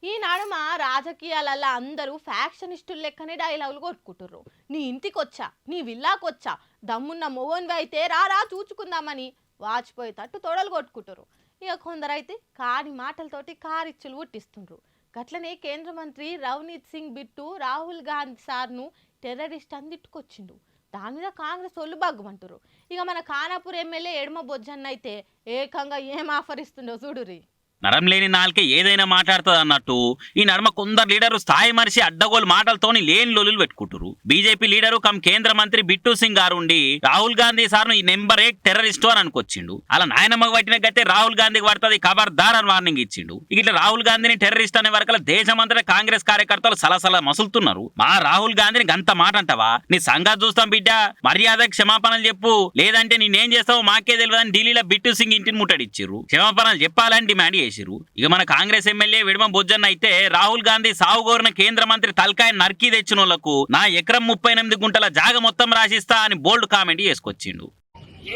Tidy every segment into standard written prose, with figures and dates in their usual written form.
ఈ నడుమ రాజకీయాలలో అందరూ ఫ్యాక్షనిస్టులు లెక్కనే డైలాగులు కొట్టుకుంటుర్రు. నీ ఇంటికొచ్చా, నీ విల్లాకొచ్చా, దమ్మున్న మొగోన్వి అయితే రా చూచుకుందామని వాచిపోయి తట్టు తొడలు కొట్టుకుంటుర్రు. ఇక కొందరైతే కాని మాటలతోటి కారిచ్చులు పుట్టిస్తుండ్రు. గట్లనే కేంద్ర మంత్రి రవనీత్ సింగ్ బిట్టు రాహుల్ గాంధీ సార్ను టెర్రరిస్ట్ అని తిట్టుకొచ్చిండు. దాని మీద కాంగ్రెస్ వాళ్ళు బగ్గుమంటారు. ఇక మన ఖానాపూర్ ఎమ్మెల్యే ఎడమ బొజ్జన్న అయితే ఏకంగా ఏం ఆఫర్ ఇస్తుండో చూడురి. నరం లేని నాలుకే ఏదైనా మాట్లాడుతుంది అన్నట్టు ఈ నడుమ కొందరు లీడరు స్థాయి మరిచి అడ్డగోలు మాటలతోని లేని లొల్లులు పెట్టుకుంటారు. బీజేపీ లీడరు కమ్ కేంద్ర మంత్రి బిట్టు సింగ్ గారు ఉండి రాహుల్ గాంధీ సార్ను ఈ నెంబర్ 8 టెర్రరిస్టు అని అనుకొచ్చిండు. అలా నాయనమ్మకు పట్టిన గతే రాహుల్ గాంధీకి పడుతుంది ఖబర్దార్ అని వార్నింగ్ ఇచ్చిండు. ఇట్లా రాహుల్ గాంధీని టెర్రరిస్ట్ అనే వరకు దేశమంతటా కాంగ్రెస్ కార్యకర్తలు సలసల మసులుతున్నారు. మా రాహుల్ గాంధీని గంత మాట అంటావా? నీ సంగతి చూస్తాం బిడ్డ, మర్యాద క్షమాపణలు చెప్పు, లేదంటే నేనేం చేస్తావో మాకే తెలియదని ఢిల్లీలో బిట్టు సింగ్ ఇంటిని ముట్టడిచ్చిర్రు. క్షమాపణలు చెప్పాలని డిమాండ్ చేసిర్రు. ఇక మన కాంగ్రెస్ ఎమ్మెల్యే విడమ బొజ్జన్న అయితే రాహుల్ గాంధీ సాగు కోరిన కేంద్ర మంత్రి తలకాయ నరికి తెచ్చిన వాళ్లకు నా ఎకరం 38 గుంటల జాగ మొత్తం రాసిస్తా అని బోల్డ్ కామెంట్ చేసుకొచ్చిండు.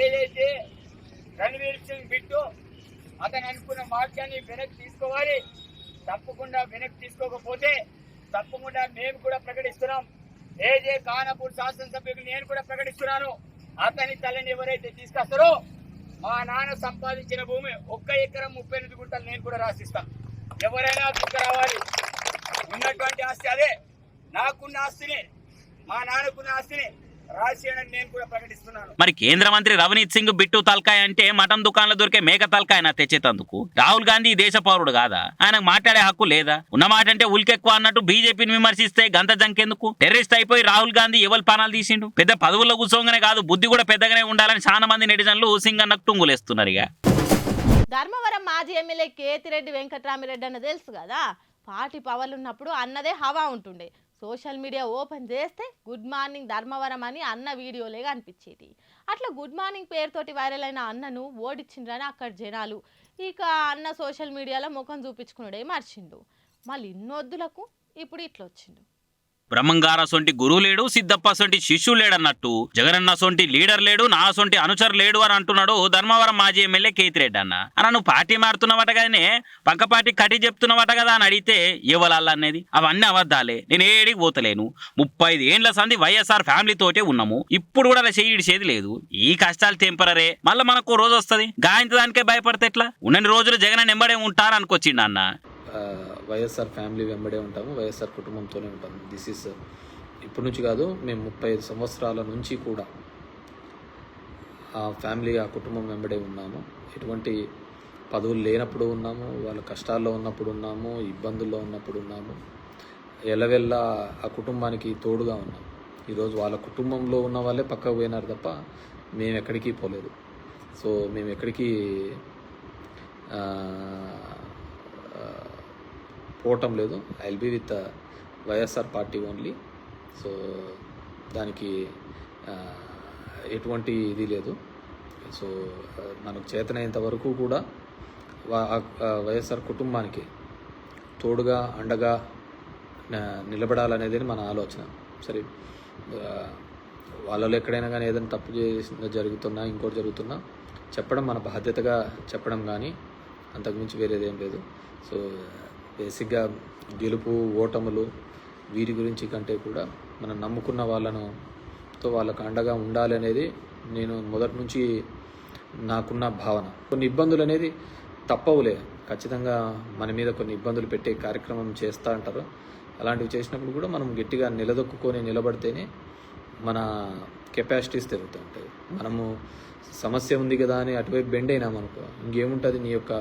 ఏదైతే రణవీర్ సింగ్ బిట్టు అతను అనుకున్న వాక్యాన్ని వెనక్కి తీసుకోవాలి, తప్పకుండా వెనక్కి తీసుకోకపోతే తప్పకుండా మేము కూడా ప్రకటిస్తున్నాం. ఏజే ఖానాపూర్ శాసనసభ్యులు నేను కూడా ప్రకటిస్తున్నాను. అతని తల్లిని ఎవరైతే తీసుకొస్తారో మా నాన్న సంపాదించిన భూమి 1 ఎకరం 38 గుంటలు నేను కూడా రాసిస్తాను. ఎవరైనా తీసుకురావాలి. ఉన్నటువంటి ఆస్తి అదే, నాకున్న ఆస్తిని, మా నాన్నకున్న ఆస్తిని రాసియనని నేను కూడా ప్రకటిస్తున్నాను. మరి కేంద్ర మంత్రి రవనీత్ సింగ్ బిట్టు తలకాయ అంటే మటన్ దుకాణంలో దొరికే మేక తలకాయ తెచ్చేతందుకు రాహుల్ గాంధీ దేశ పౌరుడు కాదా? ఆయనకు మాట్లాడే హక్కు లేదా? ఉన్నమాట అంటే ఉల్కెక్కువ అన్నట్టు బీజేపీని విమర్శిస్తే గంత జంకెందుకు? టెర్రరిస్ట్ అయిపోయి రాహుల్ గాంధీ ఎవరి పానాలు తీసిండు? పెద్ద పదవుల్లో కూర్చోగానే కాదు, బుద్ధి కూడా పెద్దగానే ఉండాలని చాలా మంది నెటిజన్లు సింగ్ అన్నకు టుంగులేస్తున్నారు. ఇక ధర్మవరం మాజీ ఎమ్మెల్యే కేతిరెడ్డి వెంకటరామిరెడ్డి అన్న తెలుసు కదా, పార్టీ పవర్లు ఉన్నప్పుడు అన్నదే హవా ఉంటుండే. సోషల్ మీడియా ఓపెన్ చేస్తే గుడ్ మార్నింగ్ ధర్మవరం అని అన్న వీడియోలే కనిపించేది. అట్లా గుడ్ మార్నింగ్ పేరుతోటి వైరల్ అయిన అన్నను ఓడించిండ్రని అక్కడ జనాలు. ఇక అన్న సోషల్ మీడియాలో ముఖం చూపించుకున్నాడే మర్చిండు. మళ్ళీ ఇన్నొద్దులకు ఇప్పుడు ఇట్లా వచ్చిండు. బ్రహ్మంగార సొంటి గురువు లేడు, సిద్ధప్ప సొంటి శిష్యుడు లేడన్నట్టు జగనన్న సొంటి లీడర్ లేడు, నా సొంటి అనుచరు లేడు అని అంటున్నాడు ధర్మవరం మాజీ ఎమ్మెల్యే కేతిరెడ్డి అన్న. నువ్వు పార్టీ మారుతున్నవట కదనే, పక్క పార్టీ కట్టి చెప్తున్నవట కదా అని అడిగితే ఇవ్వాల అనేది అవన్నీ అబద్ధాలే, నేను ఏడికి పోతలేను. 35 ఏండ్ల సంది వైఎస్ఆర్ ఫ్యామిలీతోటే ఉన్నాము, ఇప్పుడు కూడా అలా చేసేది లేదు. ఈ కష్టాలు టెంపరరే, మళ్ళీ మనకు రోజు వస్తుంది. గాయంత దానికే భయపడితే ఎట్లా? ఉన్నన్ని రోజులు జగన్ నెంబడే ఉంటారు అనుకొచ్చిండు అన్న. వైఎస్ఆర్ ఫ్యామిలీ వెంబడే ఉంటాము, వైఎస్ఆర్ కుటుంబంతోనే ఉంటాము. దిస్ ఈస్ ఇప్పటి నుంచి కాదు, మేము 35 సంవత్సరాల నుంచి కూడా ఆ ఫ్యామిలీ, ఆ కుటుంబం వెంబడే ఉన్నాము. ఎటువంటి పదవులు లేనప్పుడు ఉన్నాము, వాళ్ళ కష్టాల్లో ఉన్నప్పుడు ఉన్నాము, ఇబ్బందుల్లో ఉన్నప్పుడు ఉన్నాము. ఎల్లవెల్లా ఆ కుటుంబానికి తోడుగా ఉన్నాము. ఈరోజు వాళ్ళ కుటుంబంలో ఉన్న వాళ్ళే పక్కకు పోయినారు తప్ప మేము ఎక్కడికి పోలేదు. సో మేము ఎక్కడికి పోవటం లేదు. I will be with YSR party only. So దానికి ఎటువంటి ఇది లేదు. సో మనకు చేతనైనంత వరకు కూడా వైఎస్ఆర్ కుటుంబానికి తోడుగా అండగా నిలబడాలనేది మన ఆలోచన. సరే, వాళ్ళలో ఎక్కడైనా కానీ ఏదైనా తప్పు జరుగుతున్నా, ఇంకోటి జరుగుతున్నా చెప్పడం మన బాధ్యతగా చెప్పడం, కానీ అంతకుమించి వేరేదేం లేదు. సో బేసిక్గా గెలుపు ఓటములు వీరి గురించి కంటే కూడా మనం నమ్ముకున్న వాళ్ళకు అండగా ఉండాలి అనేది నేను మొదటి నుంచి నాకున్న భావన. కొన్ని ఇబ్బందులు అనేది తప్పవులే, ఖచ్చితంగా మన మీద కొన్ని ఇబ్బందులు పెట్టే కార్యక్రమం చేస్తూ అంటారు. అలాంటివి చేసినప్పుడు కూడా మనం గట్టిగా నిలదొక్కుని నిలబడితేనే మన కెపాసిటీస్ పెరుగుతూ ఉంటాయి. మనము సమస్య ఉంది కదా అని అటువైపు బెండ్ అయినామనుకో, ఇంకేముంటుంది, నీ యొక్క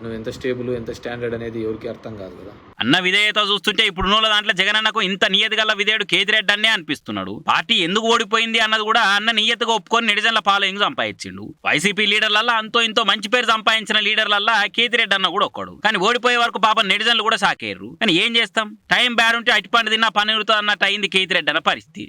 నువ్వు ఎంత స్టేబుల్, ఎంత స్టాండర్డ్ అనేది ఎవరికి అర్థం కాదు కదా. అన్న విధేయత చూస్తుంటే ఇప్పుడు నోళ్ళ దాంట్లో జగనన్నకు ఇంత నియతి గల విధేయుడు కేతిరెడ్డి అన్నే అనిపిస్తున్నాడు. పార్టీ ఎందుకు ఓడిపోయింది అన్నది కూడా అన్న నియతగా ఒప్పుకొని నెటిజన్ల ఫాలోయింగ్ సంపాదించిండు. వైసీపీ లీడర్లల్లా అంతో ఇంతో మంచి పేరు సంపాదించిన లీడర్లల్లా కేతిరెడ్డి అన్న కూడా ఒక్కడు. కానీ ఓడిపోయే వరకు పాపం నెటిజన్లు కూడా షాక్ అయ్యారు. కానీ ఏం చేస్తాం, టైం బ్యాడ్ ఉంటే అటుపండి తిన్నా పని అన్నట్టు అయింది కేతిరెడ్డి అన్న పరిస్థితి.